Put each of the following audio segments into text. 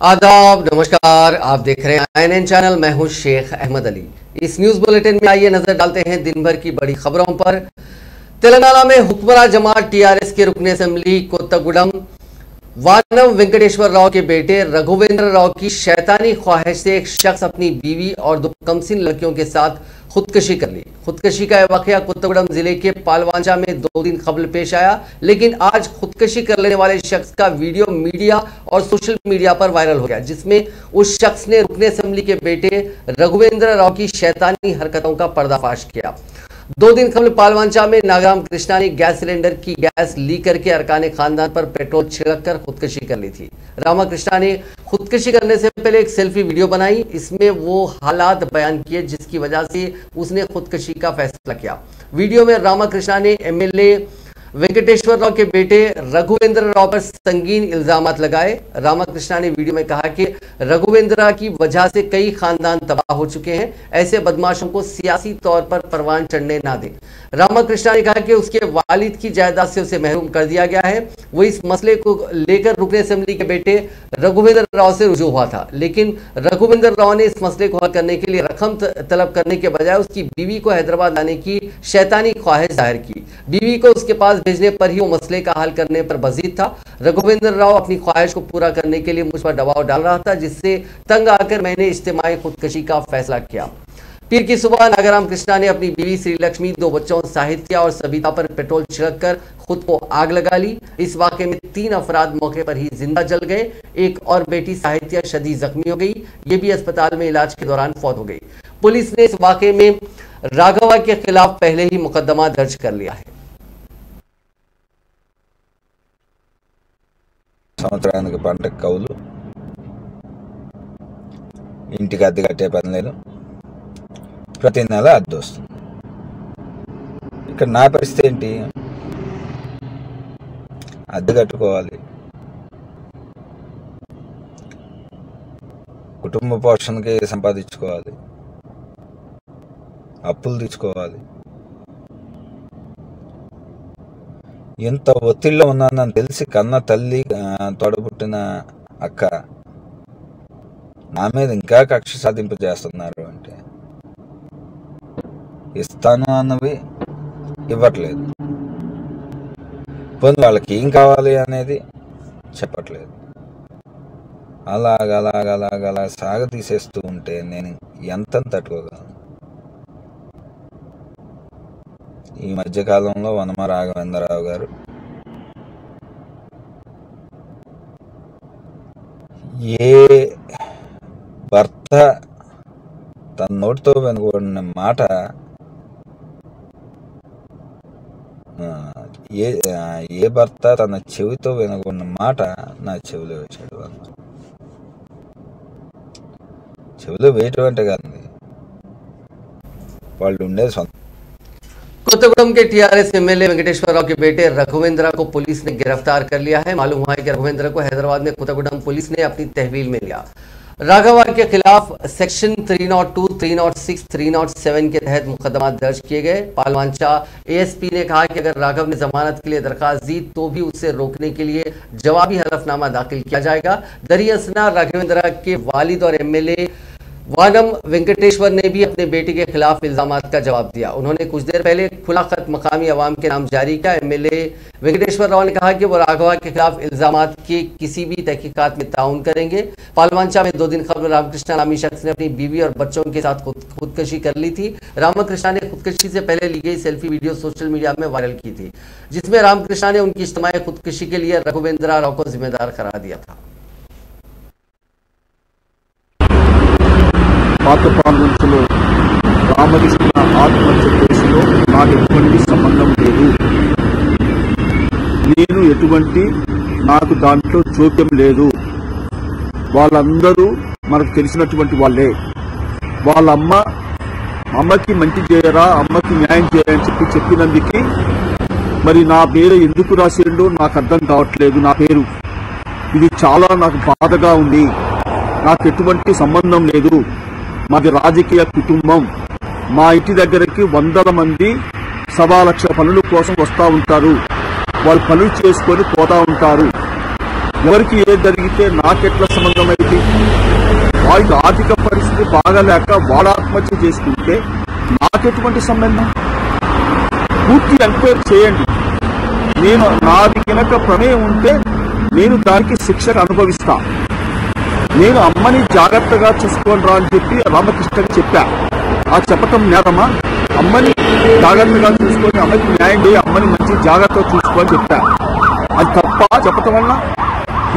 आदाब, नमस्कार। आप देख रहे हैं INN चैनल। मैं हूं शेख अहमद अली। इस न्यूज बुलेटिन में आइए नजर डालते हैं दिन भर की बड़ी खबरों पर। तेलंगाना में हुक्मरान जमात TRS के रुकन असेंबली कोत्तगुडम वानम वेंकटेश्वर राव के बेटे रघुवेंद्र राव की शैतानी ख्वाहिश से एक शख्स अपनी बीवी और दो कमसिन लड़कियों के साथ खुदकशी कर ली। खुदकशी का यह वाकया कोत्तगुडम जिले के पालवांचा में 2 दिन कबल पेश आया, लेकिन आज खुदकशी कर लेने वाले शख्स का वीडियो मीडिया और सोशल मीडिया पर वायरल हो गया, जिसमें उस शख्स ने रुकन असेंबली के बेटे रघुवेंद्र राव की शैतानी हरकतों का पर्दाफाश किया। 2 दिन कबल पालवांचा में नागराम कृष्णा ने गैस सिलेंडर की गैस लीक करके अरकान खानदान पर पेट्रोल छिड़ककर खुदकशी कर ली थी। रामाकृष्णा ने खुदकशी करने से पहले एक सेल्फी वीडियो बनाई। इसमें वो हालात बयान किए जिसकी वजह से उसने खुदकशी का फैसला किया। वीडियो में रामाकृष्णा ने MLA वेंकटेश्वर राव के बेटे रघुवेंद्र राव पर संगीन इल्जामात लगाए। रामाकृष्णा ने वीडियो में कहा कि रघुवेंद्र की वजह से कई खानदान तबाह हो चुके हैं, ऐसे बदमाशों को सियासी तौर पर परवान चढ़ने ना दें। रामाकृष्णा ने कहा कि उसके वालिद की जायदाद से उसे महरूम कर दिया गया है। वो इस मसले को लेकर रुकन असेंबली के बेटे रघुवेंद्र राव से रुजू हुआ था, लेकिन रघुवेंद्र राव ने इस मसले को हल करने के लिए रकम तलब करने के बजाय उसकी बीवी को हैदराबाद लाने की शैतानी ख्वाहिश जाहिर की। बीवी को उसके पास भेजने पर ही वो मसले का हल करने पर बजीद था। रघुवेंद्र राव अपनी ख्वाहिश को पूरा करने के लिए मुझ पर दबाव डाल रहा था, जिससे तंग आकर मैंने इज्तिमाई खुदकशी का फैसला किया। पीर की सुबह नागराम कृष्णा ने अपनी बीवी श्री लक्ष्मी, 2 बच्चों साहित्या और सबिता पर पेट्रोल छिड़ककर खुद को आग लगा ली। इस वाकये में 3 अफराद मौके पर ही जिंदा जल गए। एक और बेटी साहित्या शदीद जख्मी हो गई। ये भी अस्पताल में इलाज के दौरान फौत हो गई। पुलिस ने इस वाकये में राघवा के खिलाफ पहले ही मुकदमा दर्ज कर लिया है। సంవత్సరానికి పంట కౌలు ఇంటికి అద్దె కట్టే పని లేదు, ప్రతి నెల అద్దె వస్తుంది. ఇక్కడ నా పరిస్థితి ఏంటి? అద్దె కట్టుకోవాలి, కుటుంబ పోషణకి సంపాదించుకోవాలి, అప్పులు తీసుకోవాలి. ఎంత ఒత్తిడిలో ఉన్నానని తెలిసి కన్న తల్లి, తోడబుట్టిన అక్క నా మీద ఇంకా కక్ష సాధింపు చేస్తున్నారు అంటే ఇస్తాను అన్నవి ఇవ్వట్లేదు, పోనీ వాళ్ళకి ఏం కావాలి అనేది చెప్పట్లేదు. అలాగ సాగ తీసేస్తూ ఉంటే నేను ఎంత తట్టుకోగలను? ఈ మధ్యకాలంలో వనమ రాఘవేంద్రరావు గారు ఏ భర్త తన నోటితో వినకూడని మాట ఏ భర్త తన చెవితో వినకూడని మాట నా చెవిలో వేశాడు. చెవిలో వేయటం అంటే కాదు, వాళ్ళు ఉండేది సొంత. कोत्तगुडम के TRS MLA वेंकटेश्वर राव के बेटे रघुवेंद्र को पुलिस ने गिरफ्तार कर लिया है। मालूम हुआ है कि रघुवेंद्र को हैदराबाद में कोत्तगुडम पुलिस ने अपनी तहवील में लिया। राघवा के खिलाफ सेक्शन 302, 306, 307 के तहत मुकदमा दर्ज किए गए। पालवांचा ASP ने कहा कि अगर राघव ने जमानत के लिए दरखास्त दी तो भी उसे रोकने के लिए जवाबी हलफनामा दाखिल किया जाएगा। दरियासना रघुवेंद्र के वालिद और MLA वानम वेंकटेश्वर ने भी अपने बेटे के खिलाफ इल्जामात का जवाब दिया। उन्होंने कुछ देर पहले खुला खत मकामी अवाम के नाम जारी किया। MLA वेंकटेश्वर राव ने कहा कि वो राघवा के खिलाफ इल्जामात के किसी भी तहकीकात में ताउन करेंगे। पालवांचा में 2 दिन कबल रामकृष्णा नामी शख्स ने अपनी बीवी और बच्चों के साथ खुदकशी कर ली थी। रामकृष्णा ने खुदकशी से पहले ली गई सेल्फी वीडियो सोशल मीडिया में वायरल की थी, जिसमें रामकृष्णा ने उनकी इज्तिमाई खुदकशी के लिए रघुवेंद्र राव को जिम्मेदार करार दिया था। పాత ప్రాంతంలో రామకృష్ణ ఆత్మహత్య కేసులో నాకు ఎటువంటి సంబంధం లేదు. నేను నాకు దాంట్లో జోక్యం లేదు. వాళ్ళందరూ మనకు తెలిసినటువంటి వాళ్ళే. వాళ్ళ అమ్మకి మంచి చేయరా, అమ్మకి న్యాయం చేయని చెప్పినందుకు మరి నా పేరు ఎందుకు రాసిండో నాకు అర్థం కావట్లేదు. నా పేరు ఇది చాలా నాకు బాధగా ఉంది. నాకు ఎటువంటి సంబంధం లేదు. మాది రాజకీయ కుటుంబం. మా ఇంటి దగ్గరికి వందల మంది 1.25 లక్ష పనుల కోసం వస్తూ ఉంటారు. వాళ్ళు పనులు చేసుకొని పోతా ఉంటారు. ఎవరికి ఏది జరిగితే నాకెట్లా సంబంధం అయితే, వాళ్ళ ఆర్థిక పరిస్థితి బాగాలేక వాళ్ళ ఆత్మహత్య చేసుకుంటే నాకెటువంటి సంబంధం? పూర్తి ఎంక్వైరీ చేయండి. నేను నాది కనుక ప్రమేయం ఉంటే నేను దానికి శిక్షను అనుభవిస్తా. నేను అమ్మని జాగ్రత్తగా చూసుకోనరా అని చెప్పి రామకృష్ణకి చెప్పా. ఆ చెప్పటం నేరమా? అమ్మని జాగ్రత్తగా చూసుకొని అమ్మకి న్యాయం చేయి, అమ్మని మంచి జాగ్రత్తగా చూసుకోని చెప్పా. అది తప్ప చెప్పటం వల్ల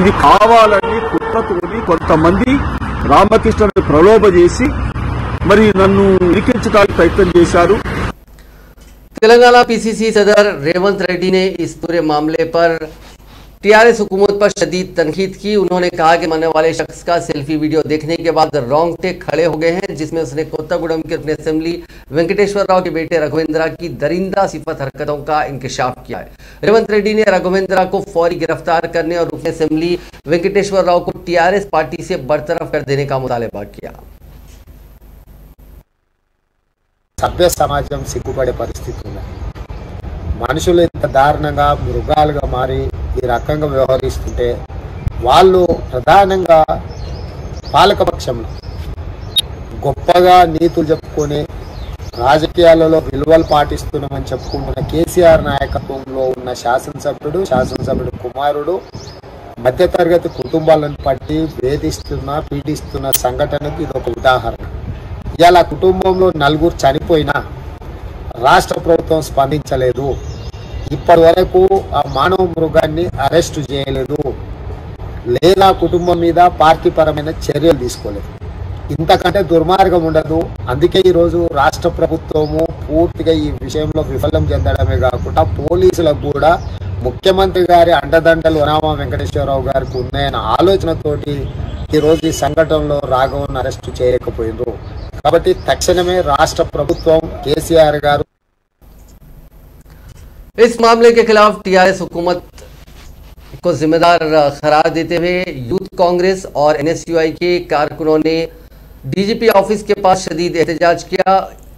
ఇది కావాలని కుట్రతోని కొంతమంది రామకృష్ణని ప్రలోభ చేసి మరి నన్ను ఇరికించడానికి ప్రయత్నం చేశారు. तेलंगाना पीसीसी सदर रेवंत रेड्डी ने इस पूरे मामले पर टीआरएस हुकूमत पर शदीद तनकीद की। उन्होंने कहा कि मरने वाले शख्स का सेल्फी वीडियो देखने के बाद रोंगटे खड़े हो गए हैं, जिसमें उसने कोत्तागुडम के अपने असेंबली वेंकटेश्वर राव के बेटे रघुवेंद्रा की दरिंदा सिफत हरकतों का इंकशाफ किया है। रेवंत रेड्डी ने रघुवेंद्रा को फौरी गिरफ्तार करने और रुकन असेंबली वेंकटेश्वर राव को टीआरएस पार्टी से बरतरफ कर देने का मुतालबा किया। సభ్య సమాజం సిగ్గుపడే పరిస్థితి ఉంది. మనుషులు ఇంత దారుణంగా మృగాలుగా మారి ఈ రకంగా వ్యవహరిస్తుంటే వాళ్ళు ప్రధానంగా పాలకపక్షంలో గొప్పగా నీతులు చెప్పుకొని రాజకీయాలలో విలువలు పాటిస్తున్నామని చెప్పుకుంటున్న కేసీఆర్ నాయకత్వంలో ఉన్న శాసనసభ్యుడు కుమారుడు మధ్యతరగతి కుటుంబాలను పట్టి వేధిస్తున్న పీడిస్తున్న సంఘటనకు ఇది ఒక ఉదాహరణ. ఇలా కుటుంబంలో 4 చనిపోయినా రాష్ట్ర ప్రభుత్వం స్పందించలేదు. ఇప్పటి వరకు ఆ మానవ మృగాన్ని అరెస్టు చేయలేదు, లేదా కుటుంబం మీద పార్టీ పరమైన చర్యలు తీసుకోలేదు. ఇంతకంటే దుర్మార్గం ఉండదు. అందుకే ఈరోజు రాష్ట్ర ప్రభుత్వము పూర్తిగా ఈ విషయంలో విఫలం చెందడమే కాకుండా పోలీసులకు కూడా ముఖ్యమంత్రి గారి అండదండలు వనామా వెంకటేశ్వరరావు గారికి ఉన్నాయన్న ఆలోచనతోటి ఈరోజు ఈ సంఘటనలో రాఘవన్ అరెస్టు చేయలేకపోయినారు. కాబట్టి తక్షణమే రాష్ట్ర ప్రభుత్వం కేసీఆర్ గారు इस मामले के खिलाफ टीआरएस हुकूमत को जिम्मेदार करार देते हुए यूथ कांग्रेस और एनएसयूआई के कारकुनों ने डीजीपी ऑफिस के पास शदीद एहतजाज किया।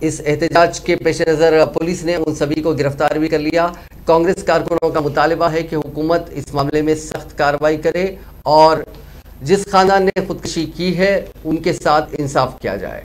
इस एहतजाज के पेश नज़र पुलिस ने उन सभी को गिरफ्तार भी कर लिया। कांग्रेस कारकुनों का मुतालबा है कि हुकूमत इस मामले में सख्त कार्रवाई करे और जिस खानदान ने खुदकुशी की है उनके साथ इंसाफ किया जाए।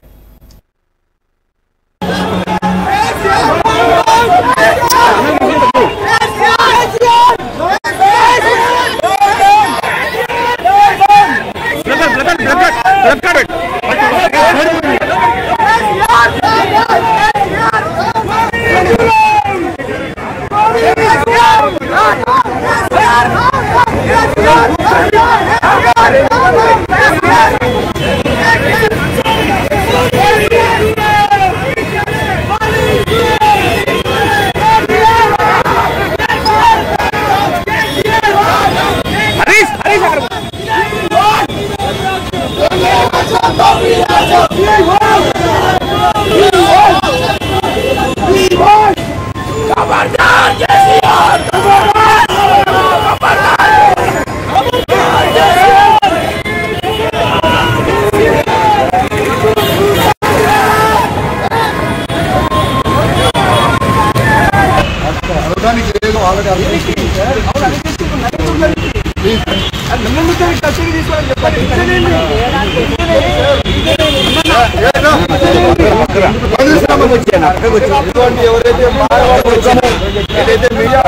ఏదైతే మీడియా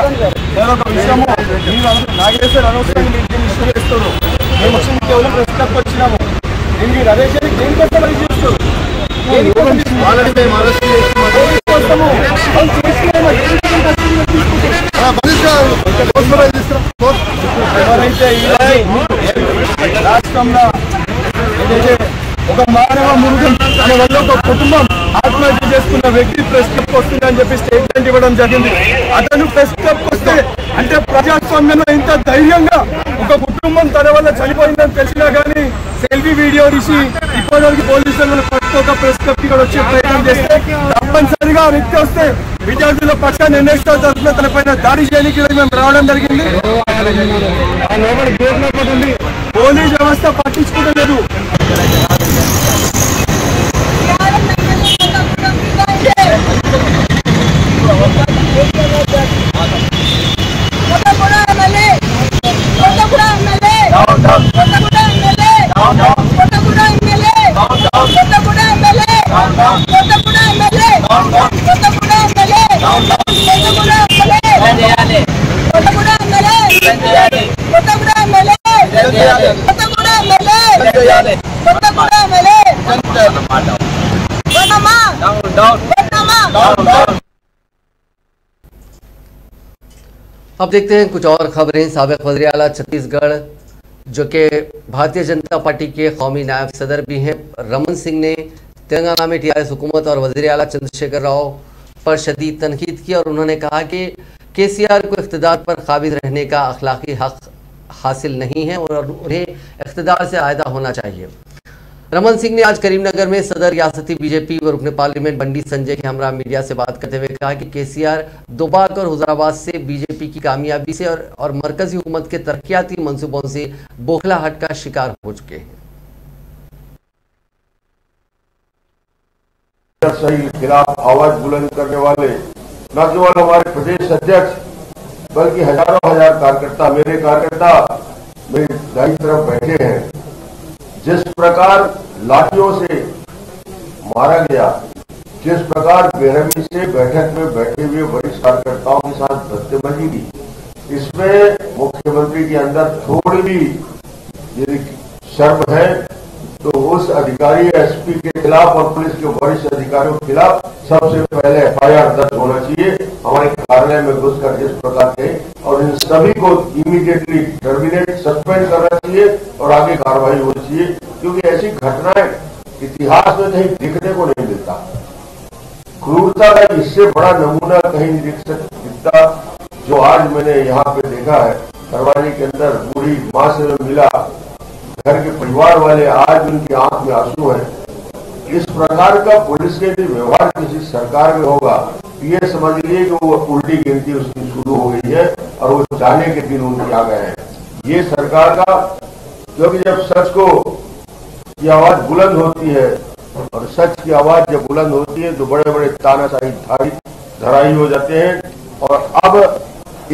ఒక విషయము నాగేశ్వర అనవసరంగా ఇస్తున్నారు. మేము వచ్చి కేవలం ప్రెస్ క్లబ్ వచ్చినాము. దీనికి రమేష్ గారికి దేనికోసం అది చేస్తారు? ఆల్రెడీ మేము అరెస్ట్ ఎవరైతే రాష్ట్రంలో ఏదైతే ఒక మానవ మృగం అనే వల్ల ఒక కుటుంబం ఆత్మహత్య చేసుకున్న వ్యక్తి ప్రెస్ క్లబ్ వస్తుందని చెప్పి స్టేట్మెంట్ ఇవ్వడం జరిగింది. అతను ప్రెస్ క్లబ్ వస్తే అంటే ప్రజాస్వామ్యంలో ఇంత ధైర్యంగా ఒక కుటుంబం తన వల్ల చనిపోయిందని తెలిసినా కానీ సెల్ఫీ వీడియో తీసి ఇప్పటివరకు పోలీసులను పట్టుకోక ప్రెస్ క్లబ్ ఇక్కడ వచ్చే ప్రయత్నం చేస్తే తప్పనిసరిగా వ్యక్తి వస్తే విద్యార్థుల పక్షాన్ని ఎన్ఎస్ఓ తరఫున తన పైన దాడి చేయడానికి మేము రావడం జరిగింది. పోలీస్ వ్యవస్థ పట్టించుకోలేదు. अब देखते हैं कुछ और खबरें। साबिक वज़ीर आला छत्तीसगढ़ जो कि भारतीय जनता पार्टी के कौमी नायब सदर भी हैं, रमन सिंह ने तेलंगाना में टीआरएस हुकूमत और वज़ीर आला चंद्रशेखर राव पर शदीद तनकीद की और उन्होंने कहा कि केसीआर को इख्तिदार पर काबिज रहने का अखलाकी हक हासिल नहीं है और उन्हें इख्तिदार से आयदा होना चाहिए। रमन सिंह ने आज करीमनगर में सदर रियासती बीजेपी व रुकन पार्लियामेंट बंडी संजय के हमरा मीडिया से बात करते हुए कहा कि केसीआर दोबाक और हुजराबाद से बीजेपी की कामयाबी से और मरकजी हुकूमत के तरक्याती मंसूबों से बौखलाहट का शिकार हो चुके हैं। सही खिलाफ आवाज बुलंद करने वाले न केवल हमारे प्रदेश अध्यक्ष बल्कि हजारों हजार कार्यकर्ता, मेरे कार्यकर्ता मेरी दाईं तरफ बैठे हैं। जिस प्रकार लाठियों से मारा गया, जिस प्रकार बेरहमी से बैठक में बैठे हुए वरिष्ठ कार्यकर्ताओं के साथ बदतमीजी की, इसमें मुख्यमंत्री के अंदर थोड़ी भी यदि शर्म है तो उस अधिकारी एसपी के खिलाफ और पुलिस के वरिष्ठ अधिकारियों के खिलाफ सबसे पहले एफआईआर दर्ज होना चाहिए। हमारे कार्यालय में घुसकर जिस प्रकार थे और इन सभी को इमीडिएटली टर्मिनेट, सस्पेंड करना चाहिए और आगे कार्रवाई होनी चाहिए, क्योंकि ऐसी घटनाएं इतिहास में कहीं दिखने को नहीं मिलता। क्रूरता का इससे बड़ा नमूना कहीं नहीं दिखता जो आज मैंने यहाँ पे देखा है। करवानी के अंदर बूढ़ी मां से मिला, घर के परिवार वाले आज उनकी आंख में आंसू है। इस प्रकार का पुलिस के लिए व्यवहार किसी सरकार में होगा, ये समझ लीजिए कि वो उल्टी गिनती उसकी शुरू हो गई है और वो जाने के दिन उनके आ गए हैं। ये सरकार का, क्योंकि जब सच को की आवाज बुलंद होती है और सच की आवाज जब बुलंद होती है तो बड़े बड़े तानाशाही धराई हो जाते हैं। और अब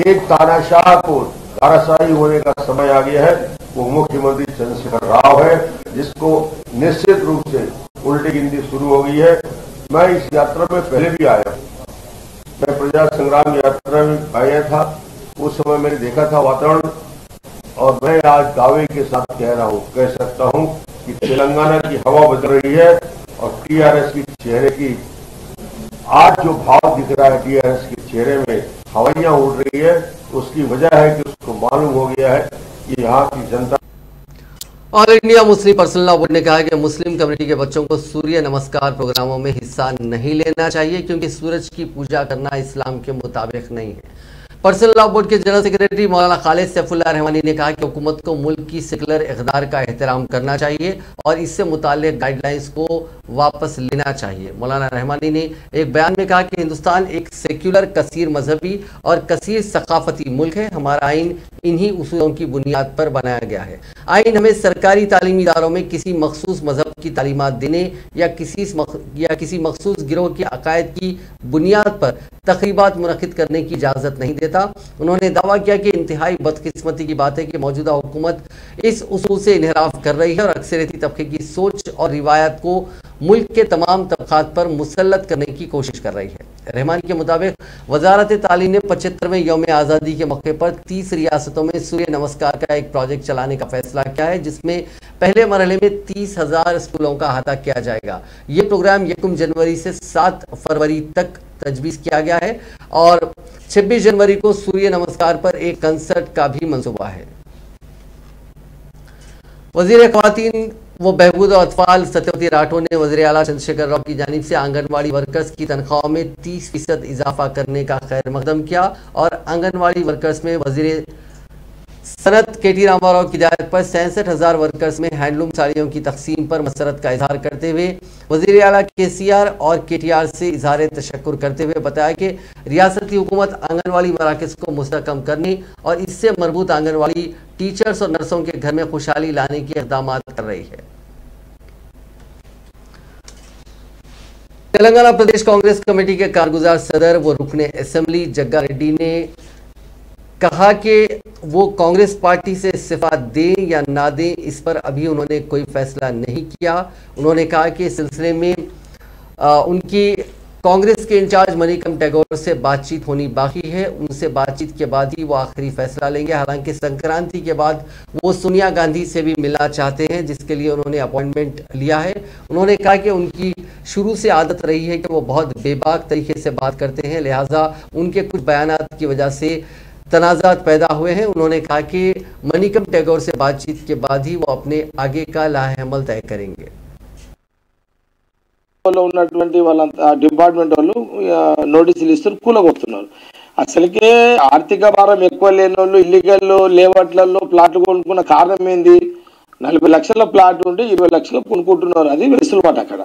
एक तानाशाह को तानाशाही होने का समय आ गया है, वो मुख्यमंत्री चंद्रशेखर राव है, जिसको निश्चित रूप से उल्टी गिनती शुरू हो गई है। मैं इस यात्रा में पहले भी आया, मैं प्रजा संग्राम यात्रा में आया था, उस समय मैंने देखा था वातावरण, और मैं आज दावे के साथ कह सकता हूं कि तेलंगाना की हवा बदल रही है और टीआरएस की चेहरे की आज जो भाव दिख रहा है, टीआरएस के चेहरे में हवाइयां उड़ रही है, उसकी वजह है कि उसको मालूम हो गया है कि यहाँ की जनता। All India Muslim personal law board ने कहा कि मुस्लिम कम्युनिटी के बच्चों को सूर्य नमस्कार प्रोग्रामों में हिस्सा नहीं लेना चाहिए क्योंकि सूरज की पूजा करना इस्लाम के मुताबिक नहीं है। पर्सनल लॉ बोर्ड के जनरल सेक्रेटरी मौलाना खालिद सैफुल्लाह रहमानी ने कहा कि हुकूमत को मुल्क की सेकुलर इक़्तिदार का एहतराम करना चाहिए और इससे मुताल्लिक़ गाइडलाइंस को वापस लेना चाहिए। मौलाना रहमानी ने एक बयान में कहा कि हिंदुस्तान एक सेक्युलर, कसीर मजहबी और कसीर सकाफती मुल्क है। हमारा आइन इन्हीं उसूलों की बुनियाद पर बनाया गया है। आइन हमें सरकारी तालीमी इदारों में किसी मखसूस मजहब की तालीमात देने या किसी मखसूस गिरोह के अकायद की बुनियाद पर तकरीबात मुनक़िद करने की इजाज़त नहीं देता। उन्होंने दावा किया कि इंतहाई बदकिस्मती की बात है कि मौजूदा हुकूमत इस उसूल से इन्हिराफ कर रही है और अक्सरियती तबके की सोच और रिवायत को मुल्क के तमाम तबकात पर मुसल्लत करने की कोशिश कर रही है। रहमानी के मुताबिक वजारत तालीम ने 75वें यौम आज़ादी के मौके पर 30 रियासतों में सूर्य नमस्कार का एक प्रोजेक्ट चलाने का फैसला किया है, जिसमें पहले मरहले में 30,000 स्कूलों का अहाता किया जाएगा। ये प्रोग्राम 1 जनवरी से 7 फरवरी तक तजवीज़ किया गया है और 26 जनवरी को सूर्य नमस्कार पर एक कंसर्ट का भी मंसूबा है। वज़ीर ख़वातीन वो बहबूद और अतफाल सत्यवती राठौर ने वज़ीर आला चंद्रशेखर राव की जानिब से आंगनवाड़ी वर्कर्स की तनख्वाहों में 30% इजाफा करने का खैर मकदम किया और आंगनवाड़ी वर्कर्स में वज़ीर सनत केटी रामाराव की हिदायत पर 66,000 वर्कर्स में हैंडलूम साड़ियों की तकसीम पर मसरत का इजहार करते हुए वज़ीर आला केसीआर और केटीआर से इजहार तशक्कुर करते हुए बताया कि रियासती हुकूमत आंगनवाड़ी मराकज़ को मुस्तहकम करने और इससे मरबूत आंगनवाड़ी टीचर्स और नर्सों के घर में खुशहाली लाने के इक़दाम कर रही है। तेलंगाना प्रदेश कांग्रेस कमेटी के कारगुजार सदर व रुकने असेंबली जग्गा रेड्डी ने कहा कि वो कांग्रेस पार्टी से इस्तीफा दें या ना दें, इस पर अभी उन्होंने कोई फैसला नहीं किया। उन्होंने कहा कि इस सिलसिले में उनकी कांग्रेस के इंचार्ज मणिकम टैगोर से बातचीत होनी बाकी है। उनसे बातचीत के बाद ही वो आखिरी फैसला लेंगे। हालांकि संक्रांति के बाद वो सोनिया गांधी से भी मिलना चाहते हैं, जिसके लिए उन्होंने अपॉइंटमेंट लिया है। उन्होंने कहा कि उनकी शुरू से आदत रही है कि वो बहुत बेबाक तरीके से बात करते हैं, लिहाजा उनके कुछ बयानात की वजह से तनाज़ात पैदा हुए हैं। उन्होंने कहा कि मणिकम टैगोर से बातचीत के बाद ही वो अपने आगे का लाहेअमल तय करेंगे। ఉన్నటువంటి వాళ్ళ డిపార్ట్మెంట్ వాళ్ళు నోటీసులు ఇస్తారు, కూలగొడుతున్నారు. అసలుకే ఆర్థిక భారం ఎక్కువ లేని వాళ్ళు ఇల్లీగల్ లేఅవుట్లలో ప్లాట్లు కొనుక్కున్న కారణం ఏంది? 40 లక్షల ప్లాట్ ఉంటే 20 లక్షలు కొనుక్కుంటున్నారు. అది వెసులుబాటు అక్కడ.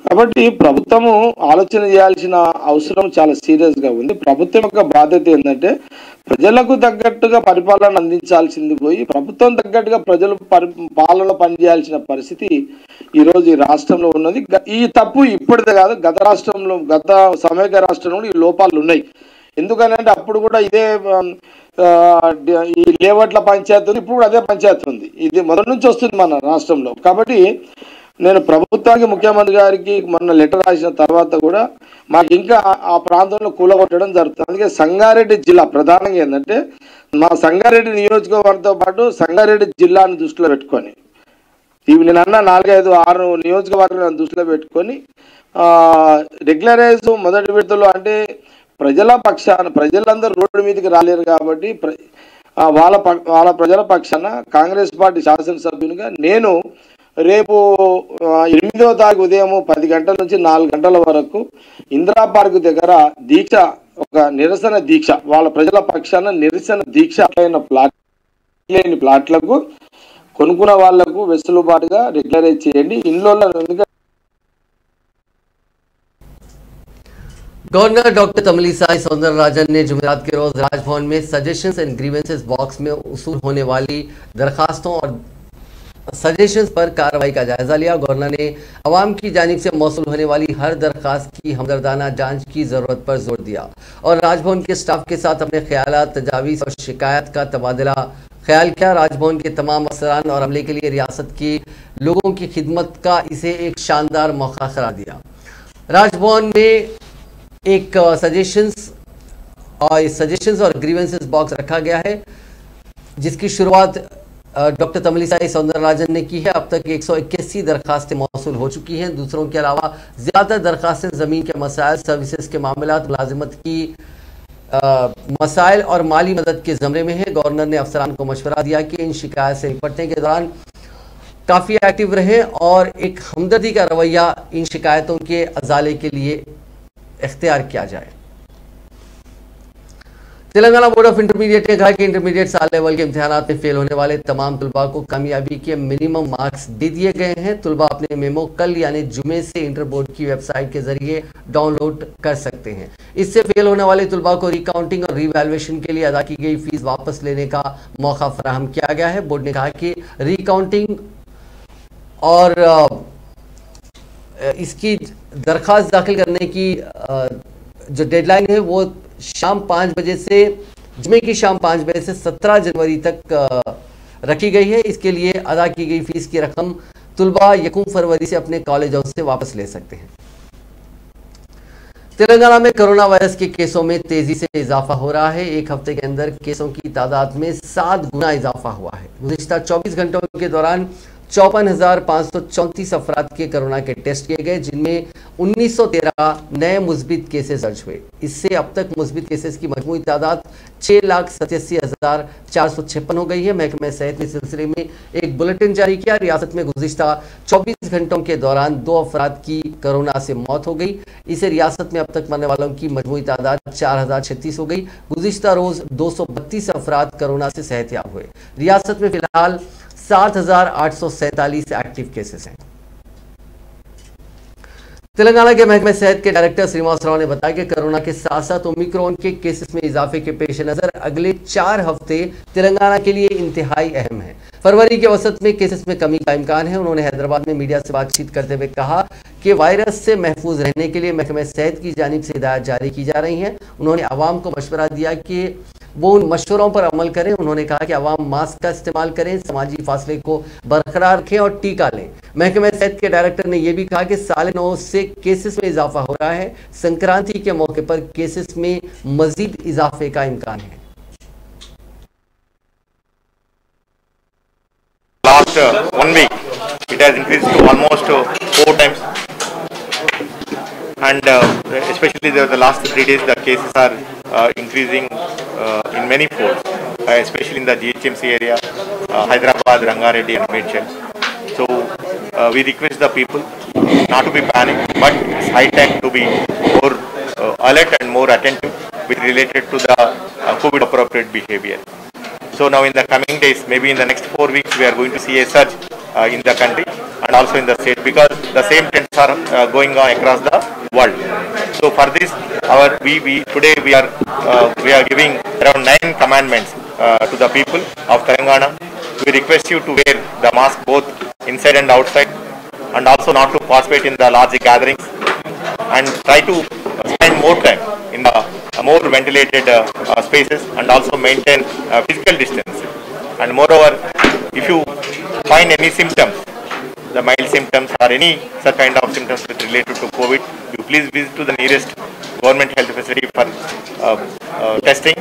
కాబట్టి ప్రభుత్వము ఆలోచన చేయాల్సిన అవసరం చాలా సీరియస్ గా ఉంది. ప్రభుత్వం యొక్క బాధ్యత ఏంటంటే ప్రజలకు తగ్గట్టుగా పరిపాలన అందించాల్సింది పోయి ప్రభుత్వం తగ్గట్టుగా ప్రజలు పాలన పనిచేయాల్సిన పరిస్థితి ఈరోజు ఈ రాష్ట్రంలో ఉన్నది. ఈ తప్పు ఇప్పటిదే కాదు, గత సమైక్య రాష్ట్రంలో ఈ లోపాలు ఉన్నాయి. ఎందుకనంటే అప్పుడు కూడా ఇదే ఈ లేఅవుట్ల పంచాయతీ ఉంది, ఇప్పుడు కూడా అదే పంచాయతీ ఉంది. ఇది మొదటి నుంచి వస్తుంది మన రాష్ట్రంలో. కాబట్టి నేను ప్రభుత్వానికి, ముఖ్యమంత్రి గారికి మొన్న లెటర్ రాసిన తర్వాత కూడా మాకు ఇంకా ఆ ప్రాంతంలో కూలగొట్టడం జరుగుతుంది. అందుకే సంగారెడ్డి జిల్లా ప్రధానంగా ఏంటంటే మా సంగారెడ్డి నియోజకవర్గంతో పాటు సంగారెడ్డి జిల్లాను దృష్టిలో పెట్టుకొని, ఇవి నేను అన్న 4, 5, 6 నియోజకవర్గాలను దృష్టిలో పెట్టుకొని రెగ్యులరైజ్ మొదటి విడతలో అంటే ప్రజల పక్షాన ప్రజలందరూ రోడ్డు మీదకి రాలేరు కాబట్టి వాళ్ళ ప్రజల పక్షాన కాంగ్రెస్ పార్టీ శాసనసభ్యునిగా నేను రేపు 8వ తారీఖు ఉదయం 10 గంటల నుంచి 4 గంటల వరకు ఇందిరా పార్క్ దగ్గర దీక్ష, ఒక నిరసన దీక్ష, వాళ్ళ ప్రజల పక్షాన నిరసన దీక్ష అయిన లేని ప్లాట్లకు కొనుక్కున్న వాళ్లకు వెసులుబాటుగా రెగ్యులరైజ్ చేయండి. ఇంట్లో गवर्नर डॉक्टर तमिलिसाई सौंदरराजन ने जुमेरात के रोज राजभवन में सजेशंस एंड ग्रीवेंसेस बॉक्स में उसूल होने वाली दरखास्तों और सजेशंस पर कार्रवाई का जायजा लिया। गवर्नर ने अवाम की जानिब से मौसूल होने वाली हर दरखास्त की हमदर्दाना जांच की जरूरत पर जोर दिया और राजभवन के स्टाफ के साथ अपने ख्यालात, तजावीज़ और शिकायत का तबादला ख्याल किया। राजभवन के तमाम अफसरान और अमले के लिए रियासत के लोगों की खिदमत का इसे एक शानदार मौका करार दिया। राजभवन में एक सजेशंस और ग्रीवेंसेस बॉक्स रखा गया है, जिसकी शुरुआत डॉक्टर तमिलिसाई सौंदरराजन ने की है। अब तक 181 दरखास्तें मौसूल हो चुकी हैं। दूसरों के अलावा ज़्यादा दरखास्तें ज़मीन के मसाइल, सर्विसेज के मामलात, मुलाजिमत की मसाइल और माली मदद के ज़मरे में है। गवर्नर ने अफसरान को मशवरा दिया कि इन शिकायत से निपटने के दौरान काफ़ी एक्टिव रहें और एक हमदर्दी का रवैया इन शिकायतों के अजाले के लिए इख्तियार किया जाए। तेलंगाना बोर्ड ऑफ इंटरमीडिएट ने कहा कि इंटरमीडिएट साल लेवल के इम्तिहानात में फेल होने वाले तमाम तुलबा को कामयाबी के मिनिमम मार्क्स दे दिए गए हैं। तुलबा अपने मेमो कल यानी जुमे से इंटर बोर्ड की वेबसाइट के जरिए डाउनलोड कर सकते हैं। इससे फेल होने वाले तुलबा को रिकाउंटिंग और रीवैल्यूएशन के लिए अदा की गई फीस वापस लेने का मौका फराहम किया गया है। बोर्ड ने कहा कि रिकाउंटिंग और इसकी दरख्वास्त दाखिल करने की जो डेडलाइन है वो शाम 5 बजे से जुमे की शाम 5 बजे से 17 जनवरी तक रखी गई है। इसके लिए अदा की गई फीस की रकम तुलबा 1 फरवरी से अपने कॉलेजों से वापस ले सकते हैं। तेलंगाना में कोरोना वायरस के केसों में तेजी से इजाफा हो रहा है। एक हफ्ते के अंदर केसों की तादाद में 7 गुना इजाफा हुआ है। गुज़िश्ता 24 घंटों के दौरान 54,534 अफराद के कोरोना के टेस्ट किए गए, जिनमें 1913 नए मुस्बित केसेस दर्ज हुए। इससे अब तक मुस्बित केसेस की मजमूई तादाद 6,87,456 हो गई है। महकमे सेहत ने इस सिलसिले में एक बुलेटिन जारी किया। रियासत में गुज़िश्ता 24 घंटों के दौरान 2 अफराद की कोरोना से मौत हो गई। इससे रियासत में अब तक मरने वालों की मजमूई तादाद 4,036 हो गई। गुज़िश्ता रोज 232 अफराद कोरोना से सेहतयाब हुए। रियासत में फिलहाल 7,847 एक्टिव केसेस हैं। तेलंगाना के महकमे सेहत के डायरेक्टर श्रीनिवास राव ने बताया कि कोरोना के साथ साथ ओमिक्रॉन के केसेस में इजाफे के पेश नजर अगले 4 हफ्ते तेलंगाना के लिए इंतहाई अहम है। फरवरी के औसत में केसेस में कमी का इम्कान है। उन्होंने हैदराबाद में मीडिया से बातचीत करते हुए कहा कि वायरस से महफूज रहने के लिए महकमे सेहत की जानिब से हिदायत जारी की जा रही हैं। उन्होंने आवाम को मशवरा दिया कि वो उन मशवरों पर अमल करें। उन्होंने कहा कि आवाम मास्क का इस्तेमाल करें, समाजी फासले को बरकरार रखें और टीका लें। महकमे सेहत के डायरेक्टर ने यह भी कहा कि 9.5 से केसेस में इजाफा हो रहा है। संक्रांति के मौके पर केसेस में मजीद इजाफे का इम्कान है। Last 1 week, it has increased to almost 4 times, and especially the last 3 days, the cases are increasing in many folds, especially in the GHMC area, Hyderabad, Rangareddy, and Medchal. So we request the people not to be panic, but it's high time to be more alert and more attentive with related to the COVID appropriate behavior. So now in the coming days, maybe in the next 4 weeks, we are going to see a surge in the country and also in the state, because the same trends are going on across the world. So for this, today we are giving around 9 commandments to the people of Telangana. We request you to wear the mask both inside and outside, and also not to participate in the large gatherings, and try to spend more time in the more ventilated spaces, and also maintain physical distance. And moreover, if you find any symptoms, the mild symptoms or any such kind of symptoms related to COVID, you please visit to the nearest government health facility for testing.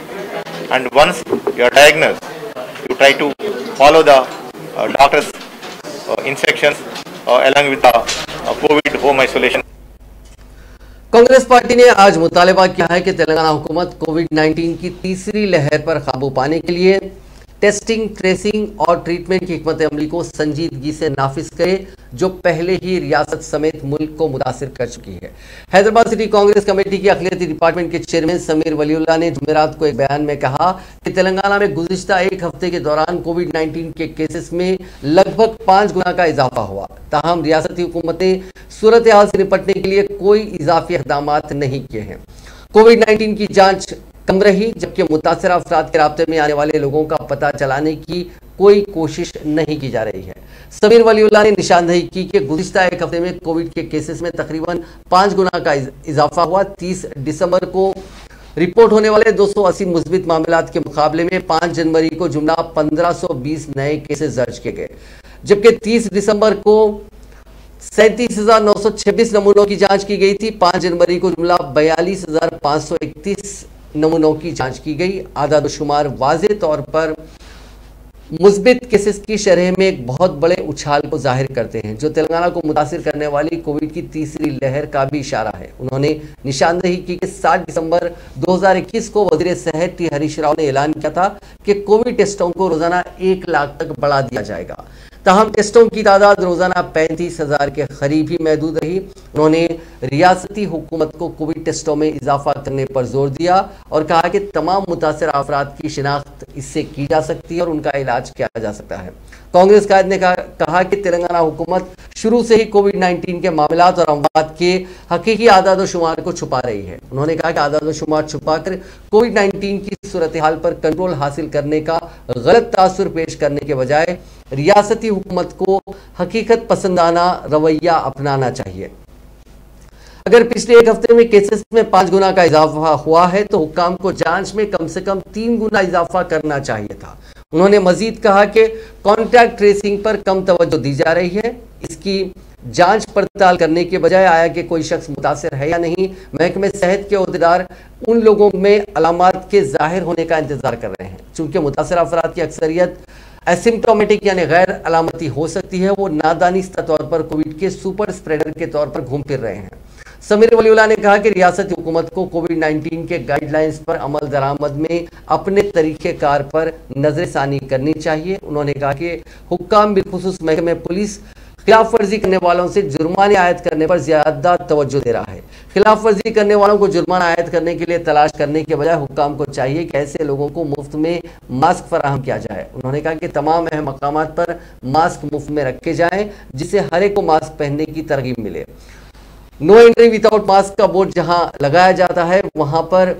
And once you are diagnosed, you try to follow the doctor's instructions along with the COVID home isolation. Congress party ने आज मुतालबा किया है कि तेलंगाना हुकूमत कोविड-19 की तीसरी लहर पर काबू पाने के लिए टेस्टिंग, ट्रेसिंग और ट्रीटमेंट की हिकमत अमली को संजीदगी से नाफिज करे, जो पहले ही रियासत समेत मुल्क को मुतासिर कर चुकी है। हैदराबाद सिटी कांग्रेस कमेटी के अखिलती डिपार्टमेंट के चेयरमैन समीर वलीउल्लाह ने जुमेरात को एक बयान में कहा कि तेलंगाना में गुज़िश्ता एक हफ्ते के दौरान कोविड-19 के केसेस में लगभग 5 गुना का इजाफा हुआ। ताहम रियासती हुकूमत ने सूरत हाल से निपटने के लिए कोई इजाफी इक़दाम नहीं किए हैं। कोविड-19 की जांच कम रही, जबकि मुतासर अफराद के राब्ते में आने वाले लोगों का पता चलाने की कोई कोशिश नहीं की जा रही है। समीर वलीउल्लाह ने निशानदेही की कि गुज़िश्ता एक हफ्ते में कोविड के केसेस में तकरीबन 5 गुना का इजाफा हुआ। 30 दिसंबर को रिपोर्ट होने वाले 280 मुस्बित मामलात के मुकाबले में 5 जनवरी को जुमला 1520 नए केसेस दर्ज किए गए, जबकि 30 दिसंबर को 37,926 नमूनों की जांच की गई थी। 5 जनवरी को जुमला 42,531 नमूनों की जांच की गई। आदाद शुमार वाज़े तौर पर मुस्बित केसेस की शरह में एक बहुत बड़े उछाल को जाहिर करते हैं, जो तेलंगाना को मुतासिर करने वाली कोविड की तीसरी लहर का भी इशारा है। उन्होंने निशानदेही की कि 7 दिसंबर 2021 को वज़ीर सेहत टी हरीश राव ने ऐलान किया था कि कोविड टेस्टों को रोजाना 1 लाख तक बढ़ा दिया जाएगा। ताहम टेस्टों की तादाद रोजाना 35,000 के करीब ही महदूद रही। उन्होंने रियासती हुकूमत को कोविड टेस्टों में इजाफा करने पर जोर दिया और कहा कि तमाम मुतासर अफराद की शिनाख्त इससे की जा सकती है और उनका इलाज किया जा सकता है। कांग्रेस कायद ने कहा कि तेलंगाना हुकूमत शुरू से ही कोविड-19 के मामलात और अमवात के हकीकी आदाद व शुमार को छुपा रही है। उन्होंने कहा कि आदाद व शुमार छुपाकर कोविड-19 की सूरत हाल पर कंट्रोल हासिल करने का गलत तासुर पेश करने के बजाय रियासती हुकूमत को हकीकत पसंदाना रवैया अपनाना चाहिए। अगर पिछले एक हफ्ते में केसेस में 5 गुना का इजाफा हुआ है तो हुक्काम को जांच में कम से कम 3 गुना इजाफा करना चाहिए था। उन्होंने मजीद कहा कि कॉन्टैक्ट ट्रेसिंग पर कम तवज्जो दी जा रही है। इसकी जांच पड़ताल करने के बजाय आया कि कोई शख्स मुतासिर है या नहीं, महकमे सेहत के ओहदेदार उन लोगों में अलामात के जाहिर होने का इंतजार कर रहे हैं। चूंकि मुतासिर अफराद की अक्सरियत एसिम्प्टोमेटिक यानी गैर अलामती हो सकती है, वो नादानिस्ता तौर पर कोविड के सुपर स्प्रेडर के तौर पर घूम फिर रहे हैं। समीर वलीउल्लाह ने कहा कि रियासती हुकूमत को कोविड-19 के गाइडलाइंस पर अमल दरामद में अपने तरीक़ेकार पर नजरसानी करनी चाहिए। उन्होंने कहा कि हुक्काम बिलखुसूस महकमे पुलिस खिलाफ वर्जी करने वालों से जुर्माने आयद करने पर ज्यादा तवज्जो दे रहा है। खिलाफ वर्जी करने वालों को जुर्माना आयद करने के लिए तलाश करने के बजाय हुक्काम को चाहिए कि ऐसे लोगों को मुफ्त में मास्क फराहम किया जाए। उन्होंने कहा कि तमाम अहम मकामात पर मास्क मुफ्त में रखे जाएं, जिससे हर एक को मास्क पहनने की तरगीब मिले। नो एंट्री विदाउट मास्क का बोर्ड जहां लगाया जाता है, वहां पर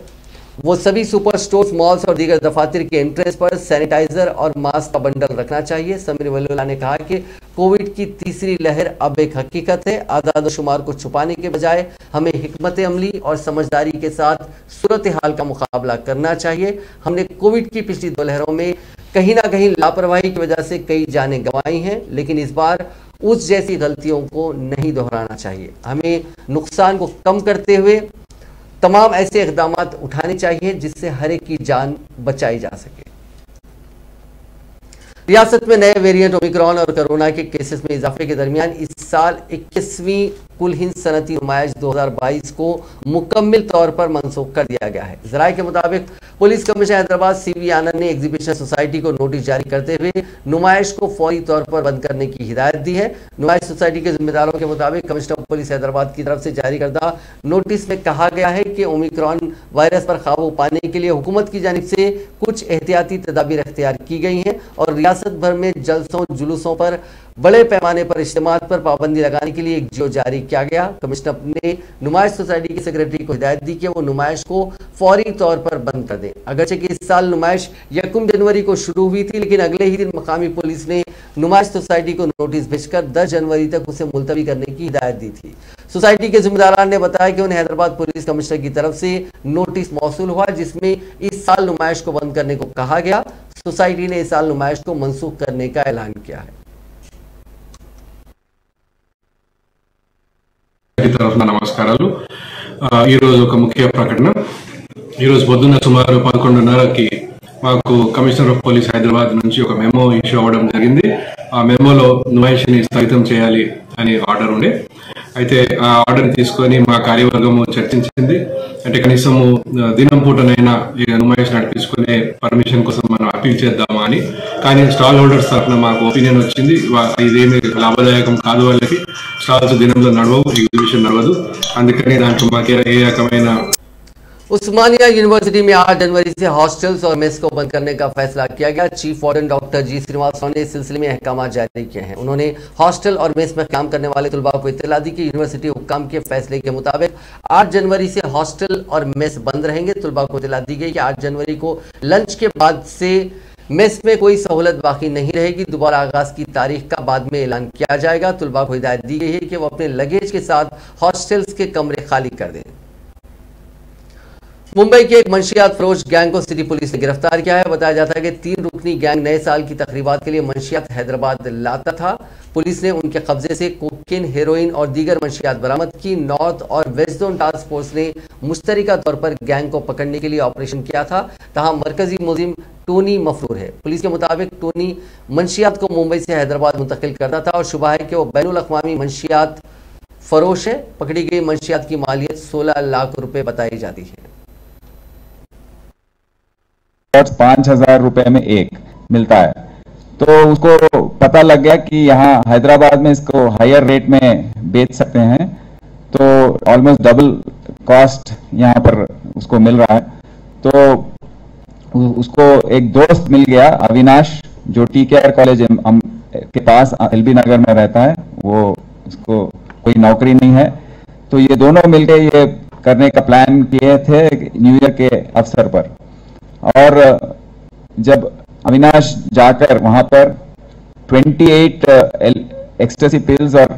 वो सभी सुपर स्टोर्स, मॉल्स और दीगर दफातर के एंट्रेंस पर सैनिटाइजर और मास्क का बंडल रखना चाहिए। समीर वलीउल्लाह ने कहा कि कोविड की तीसरी लहर अब एक हकीकत है। आदाद शुमार को छुपाने के बजाय हमें हिकमत अमली और समझदारी के साथ सूरत हाल का मुकाबला करना चाहिए। हमने कोविड की पिछली 2 लहरों में कहीं ना कहीं लापरवाही की वजह से कई जानें गंवाई हैं, लेकिन इस बार उस जैसी गलतियों को नहीं दोहराना चाहिए। हमें नुकसान को कम करते हुए तमाम ऐसे इक़दाम उठाने चाहिए जिससे हर एक की जान बचाई जा सके। रियासत में नए वेरिएंट ओमिक्रॉन और कोरोना के केसेस में इजाफे के दरमियान इस साल 21वीं कुल हिंद सनती नुमाइश 2022 को मुकम्मल तौर पर मनसूख कर दिया गया है। जराये के मुताबिक पुलिस कमिश्नर हैदराबाद सीवी आनंद ने एग्जीबिशन सोसाइटी को नोटिस जारी करते हुए नुमाइश को फौरी तौर पर बंद करने की हिदायत दी है। नुमाइश सोसाइटी के जिम्मेदारों के मुताबिक कमिश्नर पुलिस हैदराबाद की तरफ से जारी करदा नोटिस में कहा गया है कि ओमिक्रॉन वायरस पर काबू पाने के लिए हुकूमत की जानिब से कुछ एहतियाती तदाबीर इख्तियार की गई हैं और रियासत भर में जलसों जुलूसों पर बड़े पैमाने पर इज्तिमात पर पाबंदी लगाने के लिए एक जियो जारी किया गया। कमिश्नर ने नुमाइश सोसाइटी के सेक्रेटरी को हिदायत दी कि वो नुमाइश को फौरी तौर पर बंद कर दें। अगरचे कि इस साल नुमाइश 1 जनवरी को शुरू हुई थी, लेकिन अगले ही दिन मकामी पुलिस ने नुमाइश सोसाइटी को नोटिस भेजकर 10 जनवरी तक उसे मुलतवी करने की हिदायत दी थी। सोसाइटी के जिम्मेदारान ने बताया कि उन्हें हैदराबाद पुलिस कमिश्नर की तरफ से नोटिस मौसूल हुआ जिसमें इस साल नुमाइश को बंद करने को कहा गया। सोसाइटी ने इस साल नुमाइश को मनसूख करने का ऐलान किया है। తరఫున నమస్కారాలు। ఈరోజు ఒక ముఖ్య ప్రకటన। ఈరోజు పొద్దున్న సుమారు 11:30కి మాకు కమిషనర్ ఆఫ్ పోలీస్ హైదరాబాద్ నుంచి ఒక మెమో ఇష్యూ అవ్వడం జరిగింది। ఆ మెమోలో నుమాయిష్ని స్థగితం చేయాలి అని ఆర్డర్ ఉండే। అయితే ఆ ఆర్డర్ తీసుకొని మా కార్యవర్గము చర్చించింది। అంటే కనీసము దినం పూటనైనా నుమాయిష్ నడిపించుకునే పర్మిషన్ కోసం మనం అపీల్ చేద్దామా అని। కానీ స్టాల్ హోల్డర్స్ తరఫున మాకు ఒపీనియన్ వచ్చింది ఇదేమి లాభదాయకం కాదు, వాళ్ళకి స్టాల్స్ దినంలో నడవవు, ఎగ్జిబిషన్ నడవదు, అందుకని దాంట్లో మాకు ఏ రకమైన उस्मानिया यूनिवर्सिटी में 8 जनवरी से हॉस्टल्स और मेस को बंद करने का फैसला किया गया। चीफ वार्डन डॉक्टर जी श्रीनिवास ने इस सिलसिले में अहकाम जारी किए हैं। उन्होंने हॉस्टल और मेस में काम करने वाले तलबा को इत्तला दी कि यूनिवर्सिटी हुक्काम के फैसले के मुताबिक 8 जनवरी से हॉस्टल और मेस बंद रहेंगे। तलबा को इत्तला दी गई कि 8 जनवरी को लंच के बाद से मेस में कोई सहूलत बाकी नहीं रहेगी। दोबारा आगाज की तारीख का बाद में ऐलान किया जाएगा। तलबा को हिदायत दी गई है कि वो अपने लगेज के साथ हॉस्टल्स के कमरे खाली कर दें। मुंबई के एक मंशियात फरोश गैंग को सिटी पुलिस ने गिरफ्तार किया है। बताया जाता है कि 3 रुकनी गैंग नए साल की तकरीबात के लिए मंशियात हैदराबाद लाता था। पुलिस ने उनके कब्जे से कोकीन, हेरोइन और दीगर मंशियात बरामद की। नॉर्थ और वेस्ट जोन टास्क फोर्स ने मुश्तरका तौर पर गैंग को पकड़ने के लिए ऑपरेशन किया था। तहाँ मरकजी मुलजिम टोनी मफरूर है। पुलिस के मुताबिक टोनी मंशियात को मुंबई से हैदराबाद मुंतकिल करता था और शुबा है कि वो बैनुल अक़वामी मंशियात फरोश है। पकड़ी गई मंशियात की मालियत 16 लाख रुपए बताई जाती है। 5,000 रुपए में एक मिलता है, तो उसको पता लग गया कि यहाँ हैदराबाद में इसको हायर रेट में बेच सकते हैं, तो ऑलमोस्ट डबल कॉस्ट यहाँ पर उसको मिल रहा है। तो उसको एक दोस्त मिल गया अविनाश, जो TKR कॉलेज के पास LB नगर में रहता है। वो उसको कोई नौकरी नहीं है, तो ये दोनों मिलकर ये करने का प्लान किए थे न्यू ईयर के अवसर पर। और जब अविनाश जाकर वहां पर 28 एक्सटेसी पिल्स और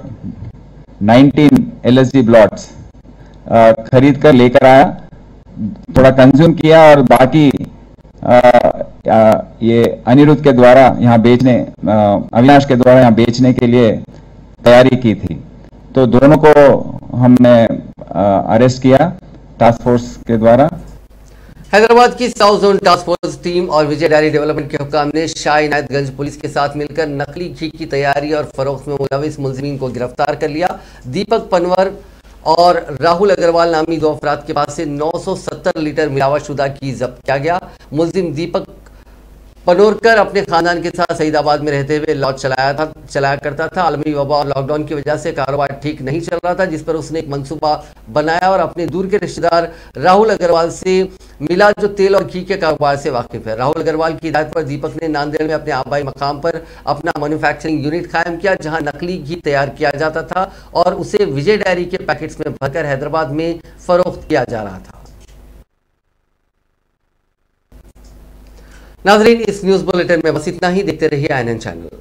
19 LSD ब्लॉट्स खरीद कर लेकर आया, थोड़ा कंज्यूम किया और बाकी ये अनिरुद्ध के द्वारा यहाँ बेचने, अविनाश के द्वारा यहाँ बेचने के लिए तैयारी की थी। तो दोनों को हमने अरेस्ट किया टास्क फोर्स के द्वारा। हैदराबाद की south zone task force team और विजय डेयरी डेवलपमेंट के हुक्काम ने शाह इनायतगंज पुलिस के साथ मिलकर नकली घी की तैयारी और फरोख्त में मुलविस मुलजिमीन को गिरफ्तार कर लिया। दीपक पनवर और राहुल अग्रवाल नामी 2 अफराद के पास से 970 लीटर मिलावटशुदा घी जब्त किया गया। मुलजिम दीपक पनोरकर अपने खानदान के साथ सईदाबाद में रहते हुए लॉज चलाया करता था। आलमी वबा और लॉकडाउन की वजह से कारोबार ठीक नहीं चल रहा था, जिस पर उसने एक मंसूबा बनाया और अपने दूर के रिश्तेदार राहुल अग्रवाल से मिला, जो तेल और घी के कारोबार से वाकिफ है। राहुल अग्रवाल की हिदायत पर दीपक ने नांदेड़ में अपने आबाई मकाम पर अपना मैन्युफैक्चरिंग यूनिट कायम किया, जहां नकली घी तैयार किया जाता था और उसे विजय डेयरी के पैकेट्स में भरकर हैदराबाद में फरोख्त किया जा रहा था। नाज़रीन, इस न्यूज़ बुलेटिन में बस इतना ही। देखते रहिए INN चैनल।